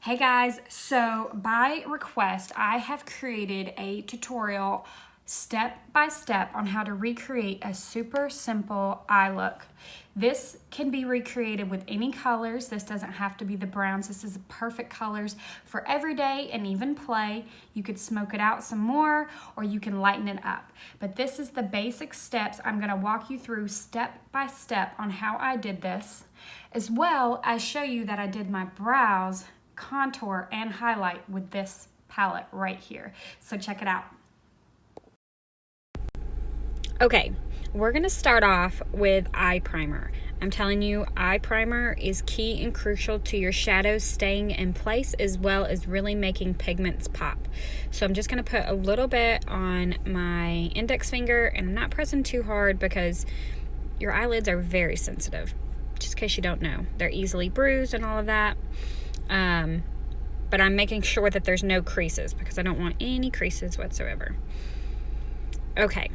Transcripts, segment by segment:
Hey guys, so by request, I have created a tutorial step by step on how to recreate a super simple eye look. This can be recreated with any colors. This doesn't have to be the browns. This is perfect colors for everyday and even play. You could smoke it out some more or you can lighten it up. But this is the basic steps. I'm gonna walk you through step by step on how I did this, as well as show you that I did my brows, contour, and highlight with this palette right here. So check it out. Okay, we're gonna start off with eye primer. I'm telling you, eye primer is key and crucial to your shadows staying in place as well as really making pigments pop. So I'm just gonna put a little bit on my index finger, and I'm not pressing too hard because your eyelids are very sensitive. Just in case you don't know, they're easily bruised and all of that. But I'm making sure that there's no creases because I don't want any creases whatsoever. Okay.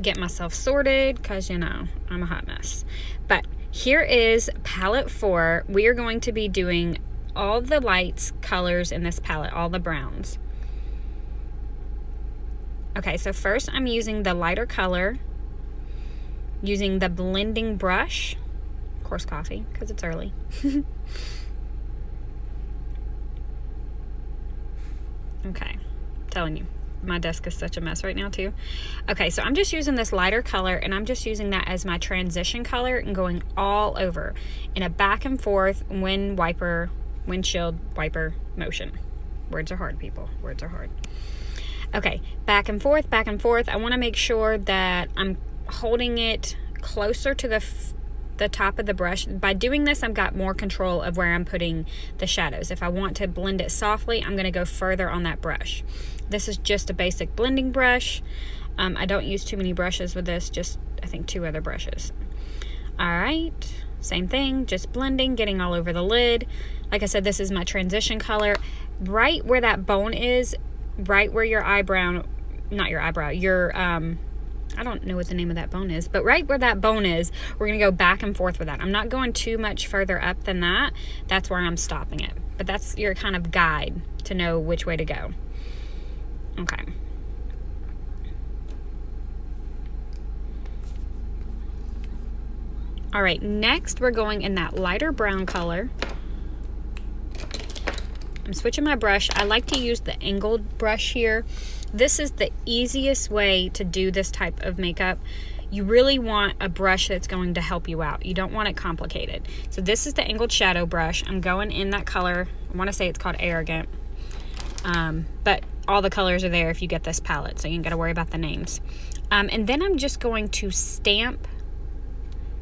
Get myself sorted because, you know, I'm a hot mess. But here is palette 4. We are going to be doing all the lights, colors in this palette, all the browns. Okay, so first I'm using the lighter color, using the blending brush, of course coffee, because it's early. Okay, I'm telling you, my desk is such a mess right now too. Okay, so I'm just using this lighter color and I'm just using that as my transition color and going all over in a back and forth windshield wiper motion. Words are hard, people. Words are hard. Okay, back and forth, back and forth. I want to make sure that I'm holding it closer to the top of the brush. By doing this, I've got more control of where I'm putting the shadows. If I want to blend it softly, I'm going to go further on that brush. This is just a basic blending brush. I don't use too many brushes with this, just I think 2 other brushes. All right, same thing, just blending, getting all over the lid. Like I said, this is my transition color. Right where that bone is, right where your eyebrow, not your eyebrow, your I don't know what the name of that bone is, but right where that bone is, we're going to go back and forth with that. I'm not going too much further up than that. That's where I'm stopping it. But that's your kind of guide to know which way to go. Okay. All right, next we're going in that lighter brown color. I'm switching my brush. I like to use the angled brush here. This is the easiest way to do this type of makeup. You really want a brush that's going to help you out. You don't want it complicated. So this is the angled shadow brush. I'm going in that color. I want to say it's called Arrogant. But all the colors are there if you get this palette, so you ain't got to worry about the names. And then I'm just going to stamp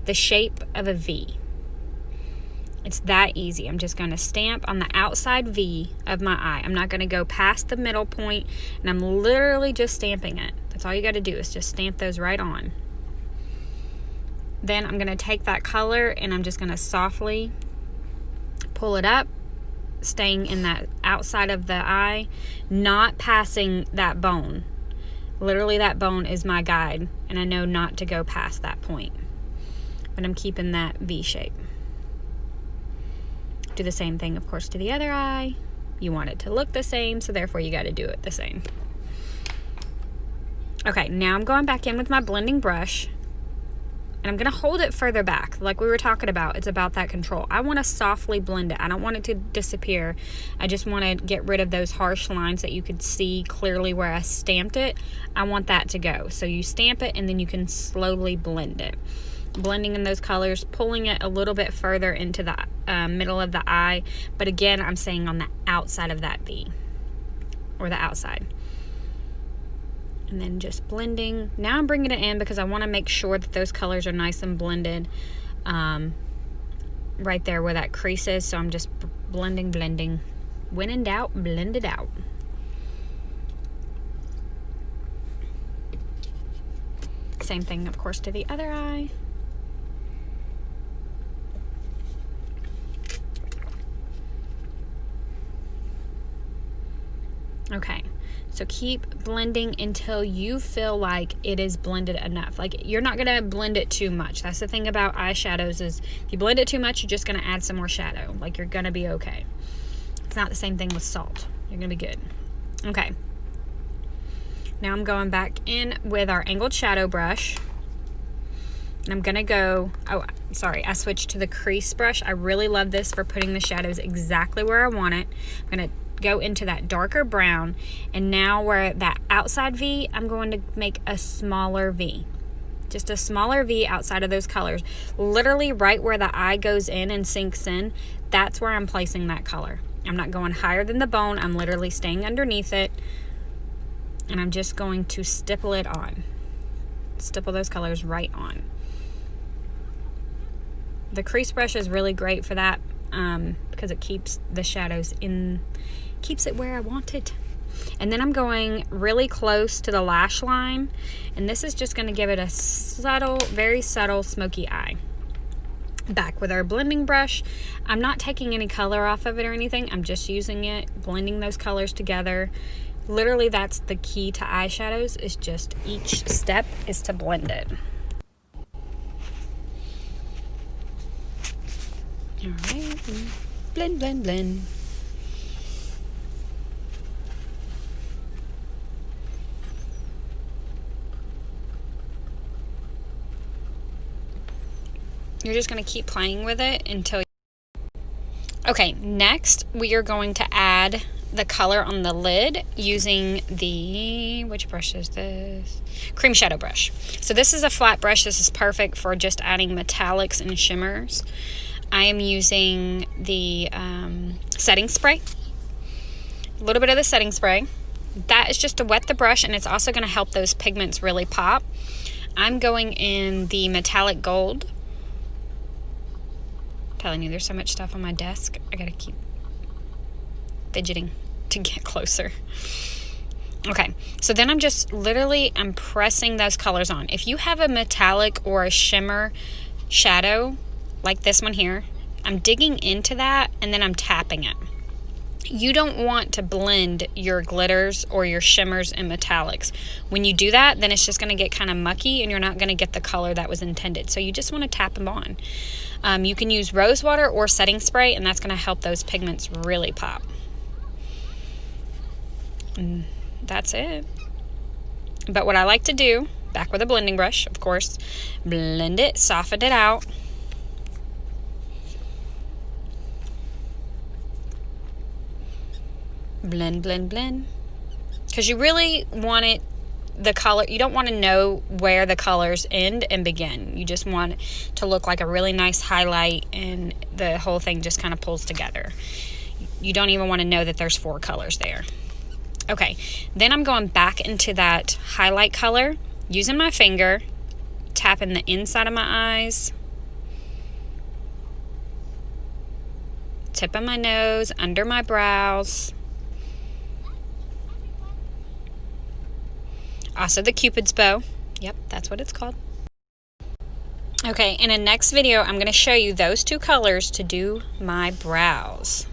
the shape of a V. It's that easy. I'm just going to stamp on the outside V of my eye. I'm not going to go past the middle point, and I'm literally just stamping it. That's all you got to do is just stamp those right on. Then I'm going to take that color and I'm just going to softly pull it up, staying in that outside of the eye, not passing that bone. Literally that bone is my guide, and I know not to go past that point. But I'm keeping that V shape. Do the same thing, of course, to the other eye. You want it to look the same, so therefore you got to do it the same. Okay, now I'm going back in with my blending brush, and I'm going to hold it further back. Like we were talking about, it's about that control. I want to softly blend it. I don't want it to disappear. I just want to get rid of those harsh lines that you could see clearly where I stamped it. I want that to go. So you stamp it, and then you can slowly blend it. Blending in those colors, pulling it a little bit further into the middle of the eye, but again, I'm saying on the outside of that V, or the outside. And then just blending. Now I'm bringing it in because I want to make sure that those colors are nice and blended right there where that crease is, so I'm just blending. When in doubt, blend it out. Same thing, of course, to the other eye. Okay, So keep blending until you feel like it is blended enough. Like, you're not gonna blend it too much. That's the thing about eyeshadows, is if you blend it too much, you're just gonna add some more shadow. Like, you're gonna be okay. It's not the same thing with salt. You're gonna be good. Okay. Now I'm going back in with our angled shadow brush. And I'm gonna go, oh, sorry, I switched to the crease brush. I really love this for putting the shadows exactly where I want it. I'm gonna go into that darker brown, and now where that outside V, I'm going to make a smaller V. Just a smaller V outside of those colors. Literally right where the eye goes in and sinks in, that's where I'm placing that color. I'm not going higher than the bone. I'm literally staying underneath it, and I'm just going to stipple it on. Stipple those colors right on. The crease brush is really great for that because it keeps the shadows in, keeps it where I want it. And then I'm going really close to the lash line, and this is just going to give it a subtle, very subtle smoky eye. Back with our blending brush. I'm not taking any color off of it or anything. I'm just using it, blending those colors together. Literally, that's the key to eyeshadows, is just each step is to blend it. All right, blend, blend, blend. You're just going to keep playing with it until okay, next we are going to add the color on the lid using the, which brush is this? Cream Shadow brush. So this is a flat brush. This is perfect for just adding metallics and shimmers. I am using the setting spray. A little bit of the setting spray. That is just to wet the brush, and it's also going to help those pigments really pop. I'm going in the metallic gold. Telling you, there's so much stuff on my desk. I gotta keep fidgeting to get closer. Okay, so then I'm just literally, I'm pressing those colors on. If you have a metallic or a shimmer shadow like this one here, I'm digging into that and then I'm tapping it. You don't want to blend your glitters or your shimmers and metallics. When you do that, then it's just going to get kind of mucky and you're not going to get the color that was intended. So you just want to tap them on. You can use rose water or setting spray, and that's going to help those pigments really pop. And that's it. But what I like to do, back with a blending brush, of course, blend it, soften it out. Blend, blend, blend. Because you really want it, the color, you don't want to know where the colors end and begin. You just want it to look like a really nice highlight, and the whole thing just kind of pulls together. You don't even want to know that there's 4 colors there. Okay, then I'm going back into that highlight color, using my finger, tapping the inside of my eyes, tip of my nose, under my brows. Also the Cupid's bow. Yep, that's what it's called. Okay, in the next video, I'm going to show you those 2 colors to do my brows.